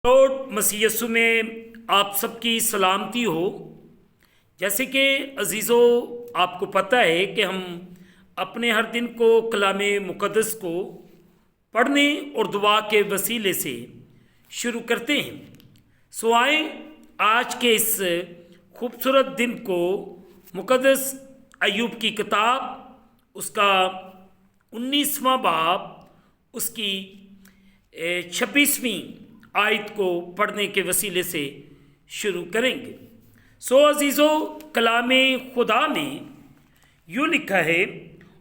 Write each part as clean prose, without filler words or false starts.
Lord مسیح یسوع میں آپ سب کی سلامتی ہو۔ جیسے کہ عزیزو آپ کو پتہ ہے کہ ہم اپنے ہر دن کو کلام مقدس کو پڑھنے اور دعا کے وسیلے سے شروع کرتے ہیں۔ سو آئیں آج کے اس خوبصورت دن کو مقدس ایوب کی کتاب اس کا 19واں باب اس کی 26ویں آیت کو پڑھنے کے وسیلے سے شروع کریں گے۔ سو عزیزو کلام خدا میں یوں لکھا ہے،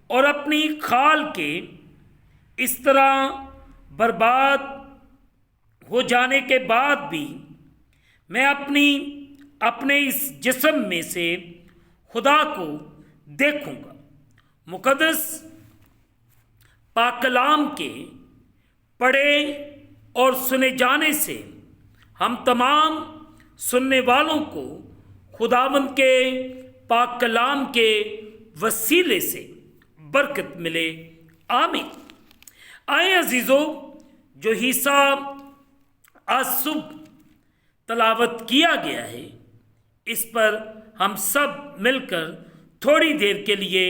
اور اپنی کھال کے اس طرح برباد ہو جانے کے بعد بھی میں اپنے اس جسم میں سے خدا کو دیکھوں گا۔ مقدس پاک کلام کے پڑھے اور سنے جانے سے ہم تمام سننے والوں کو خداوند کے پاک کلام کے وسیلے سے برکت ملے، آمین۔ آئیں عزیزو، جو حصہ آج صبح تلاوت کیا گیا ہے اس پر ہم سب مل کر تھوڑی دیر کے لیے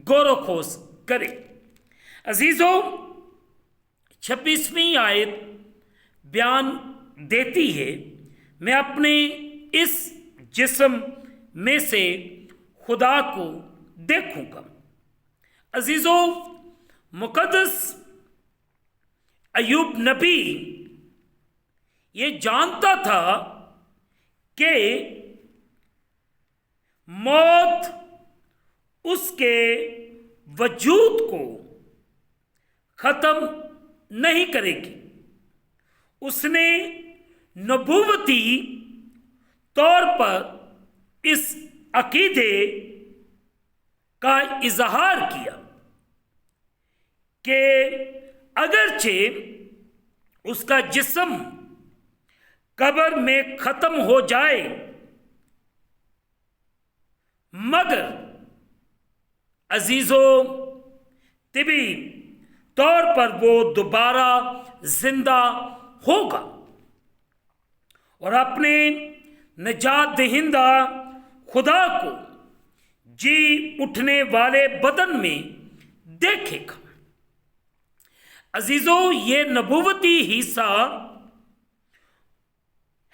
غور و خوض کریں۔ عزیزو 26ویں آیت بیان دیتی ہے، میں اپنے اس جسم میں سے خدا کو دیکھوں گا۔ عزیزو مقدس ایوب نبی یہ جانتا تھا کہ موت اس کے وجود کو ختم نہیں کرے گی۔ اس نے نبوتی طور پر اس عقیدے کا اظہار کیا کہ اگرچہ اس کا جسم قبر میں ختم ہو جائے مگر عزیزو طبی طور پر وہ دوبارہ زندہ ہوگا اور اپنے نجات دہندہ خدا کو جی اٹھنے والے بدن میں دیکھے گا۔ عزیزو یہ نبوتی حصہ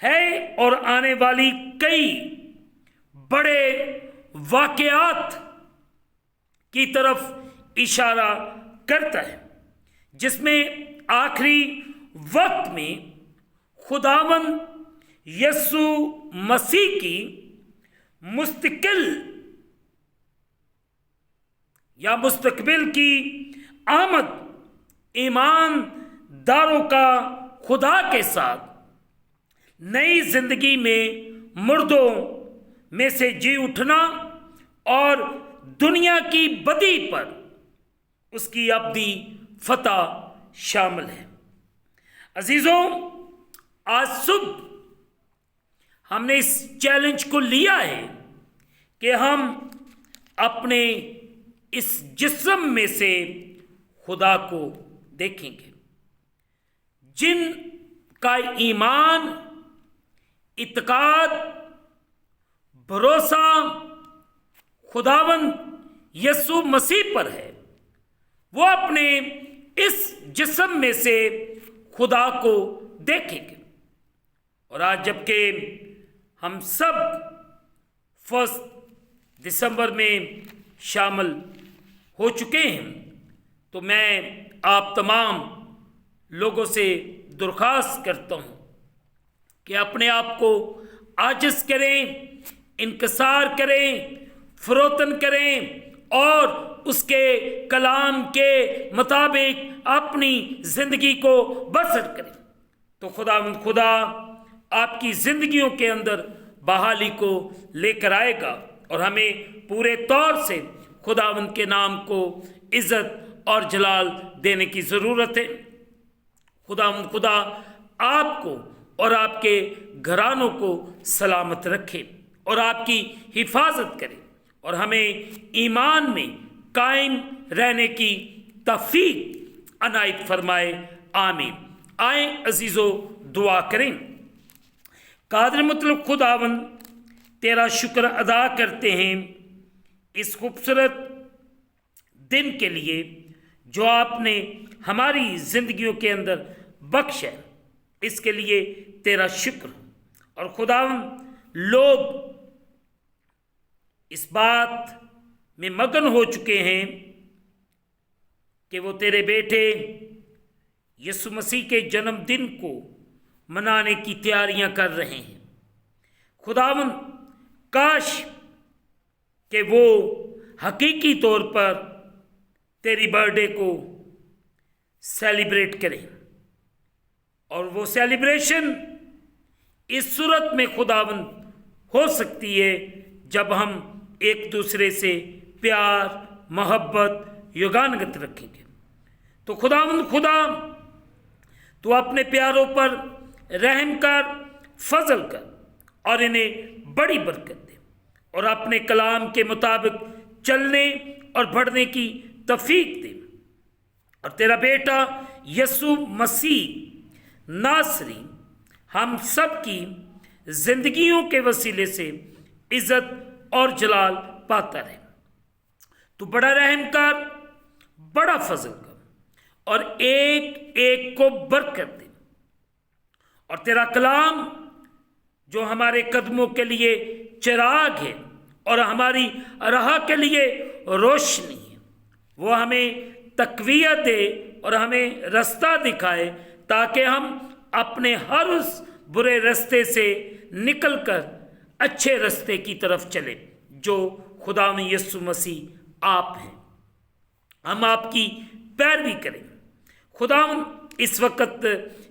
ہے اور آنے والی کئی بڑے واقعات کی طرف اشارہ کرتا ہے، جس میں آخری وقت میں خداوند یسوع مسیح کی مستقبل کی آمد ایمانداروں کا خدا کے ساتھ نئی زندگی میں مردوں میں سے جی اٹھنا اور دنیا کی بدی پر اس کی ابدی فتح شامل ہے۔ عزیزو آج صبح ہم نے اس چیلنج کو لیا ہے کہ ہم اپنے اس جسم میں سے خدا کو دیکھیں گے۔ جن کا ایمان، اعتقاد، بھروسہ خداوند یسوع مسیح پر ہے، وہ اپنے اس جسم میں سے خدا کو دیکھیں گے۔ اور آج جبکہ ہم سب 1 دسمبر میں شامل ہو چکے ہیں، تو میں آپ تمام لوگوں سے درخواست کرتا ہوں کہ اپنے آپ کو عاجز کریں، انکسار کریں، فروتن کریں اور اس کے کلام کے مطابق اپنی زندگی کو بسر کریں، تو خدا آپ کی زندگیوں کے اندر بحالی کو لے کر آئے گا اور ہمیں پورے طور سے خداوند کے نام کو عزت اور جلال دینے کی ضرورت ہے۔ خدا آپ کو اور آپ کے گھرانوں کو سلامت رکھے اور آپ کی حفاظت کرے اور ہمیں ایمان میں قائم رہنے کی توفیق عنایت فرمائے، آمین۔ آئیں عزیزو दुआ करें। कादिर मुतलब खुदावंद, तेरा शुक्र अदा करते हैं इस खूबसूरत दिन के लिए जो आपने हमारी ज़िंदगियों के अंदर बख्शा है, इसके लिए तेरा शुक्र। और खुदावंद, लोग इस बात में मगन हो चुके हैं कि वो तेरे बेटे यीशु मसीह के जन्मदिन को मनाने की तैयारियां कर रहे हैं। खुदावंद, काश कि वो हकीकी तौर पर तेरी बर्थडे को सेलिब्रेट करें, और वो सेलिब्रेशन इस सूरत में खुदावंद हो सकती है जब हम एक दूसरे से प्यार, मोहब्बत, युगानगत रखेंगे। तो खुदावंद खुदा, तू अपने प्यारों पर रहम कर, फजल कर और इन्हें बड़ी बरकत दे, और अपने कलाम के मुताबिक चलने और बढ़ने की तौफीक दे। और तेरा बेटा यीशु मसीह नासरी हम सब की जिंदगियों के वसीले से इज्जत और जलाल पाता रहे। तू बड़ा रहम कर, बड़ा फजल कर और एक एक को बरकत दे। और तेरा कलाम जो हमारे कदमों के लिए चिराग है और हमारी राह के लिए रोशनी है, वो हमें तकवीयत दे और हमें रास्ता दिखाए, ताकि हम अपने हर उस बुरे रास्ते से निकलकर अच्छे रास्ते की तरफ चले जो खुदा में यीशु मसीह आप हैं। हम आपकी पैरवी करें। खुदा, इस वक्त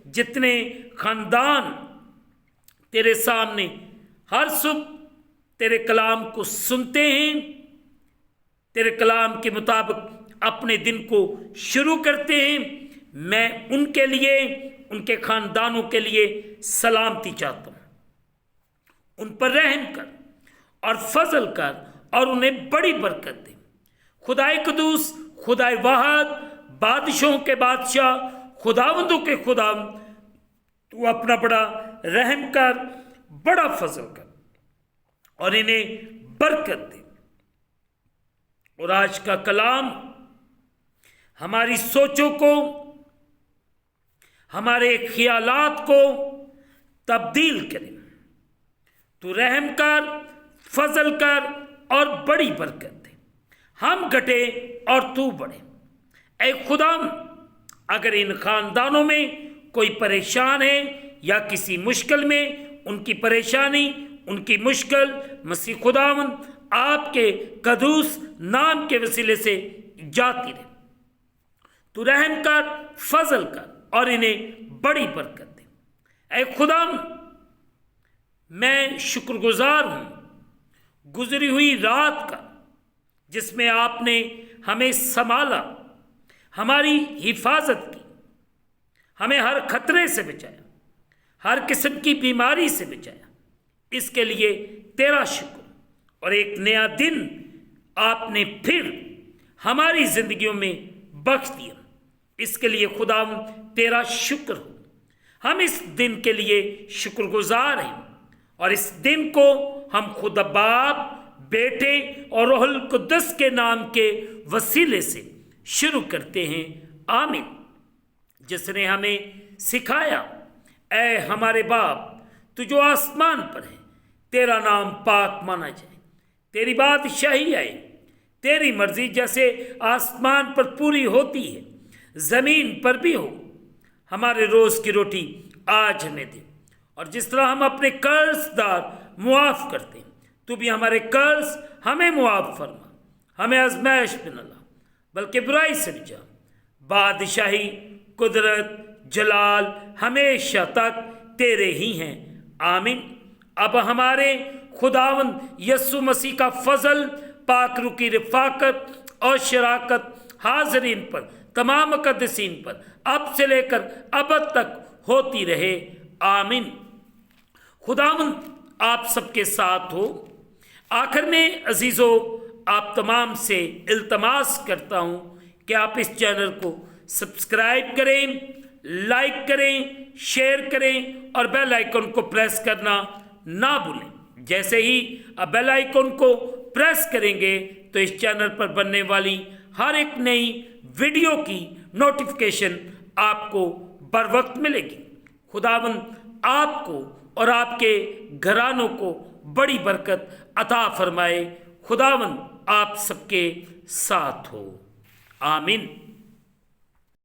जितने खानदान तेरे सामने हर सुबह तेरे कलाम को सुनते हैं, तेरे कलाम के मुताबिक अपने दिन को शुरू करते हैं, मैं उनके लिए, उनके खानदानों के लिए सलामती चाहता हूँ। उन पर रहम कर और फजल कर और उन्हें बड़ी बरकत दे। खुदाए कदूस, खुदाए वाहद, बादशाहों के बादशाह, खुदावंदों के खुदावंद, तू अपना बड़ा रहम कर, बड़ा फजल कर और इन्हें बरकत दे। और आज का कलाम हमारी सोचों को, हमारे ख्यालात को तब्दील करे। तू रहम कर, फजल कर और बड़ी बरकत दे। हम घटे और तू बढ़े। ऐ खुदा, अगर इन खानदानों में कोई परेशान है या किसी मुश्किल में, उनकी परेशानी, उनकी मुश्किल मसीह खुदावंद आपके कदूस नाम के वसीले से जाती रहे। तू रहम कर, फजल कर और इन्हें बड़ी बरकत दे। ऐ खुदा, मैं शुक्रगुजार हूँ गुजरी हुई रात का, जिसमें आपने हमें संभाला, हमारी हिफाजत की, हमें हर खतरे से बचाया, हर किस्म की बीमारी से बचाया। इसके लिए तेरा शुक्र। और एक नया दिन आपने फिर हमारी जिंदगियों में बख्श दिया, इसके लिए खुदा तेरा शुक्र हो। हम इस दिन के लिए शुक्रगुजार हैं, और इस दिन को हम खुदा बाप, बेटे और रूहुल कुद्दस के नाम के वसीले से शुरू करते हैं। आमीन। जिसने हमें सिखाया, ऐ हमारे बाप, तू जो आसमान पर है, तेरा नाम पाक माना जाए, तेरी बादशाही आए, तेरी मर्जी जैसे आसमान पर पूरी होती है, ज़मीन पर भी हो। हमारे रोज़ की रोटी आज हमें दे, और जिस तरह हम अपने कर्जदार मुआफ़ करते हैं, तू भी हमारे कर्ज हमें मुआफ़ फरमा। हमें आज़माइश में न ला, बल्कि बुराई से बचा। बादशाही, कुदरत, जलाल हमेशा तक तेरे ही हैं। आमीन। अब हमारे खुदावंद यीशु मसीह का फजल, पाक रूह की रफ़ाकत और शराकत हाज़रीन पर, तमाम मुक़द्दसीन पर अब से लेकर अबद तक होती रहे। आमीन। खुदावंद आप सबके साथ हो। आखिर में अजीज़ों, आप तमाम से इल्तमास करता हूँ कि आप इस चैनल को सब्सक्राइब करें, लाइक करें, शेयर करें और बेल आइकन को प्रेस करना ना भूलें। जैसे ही आप बेल आइकन को प्रेस करेंगे तो इस चैनल पर बनने वाली हर एक नई वीडियो की नोटिफिकेशन आपको बर वक्त मिलेगी। खुदावंद आपको और आपके घरानों को बड़ी बरकत अता फरमाए। खुदावंद आप सबके साथ हो। आमीन।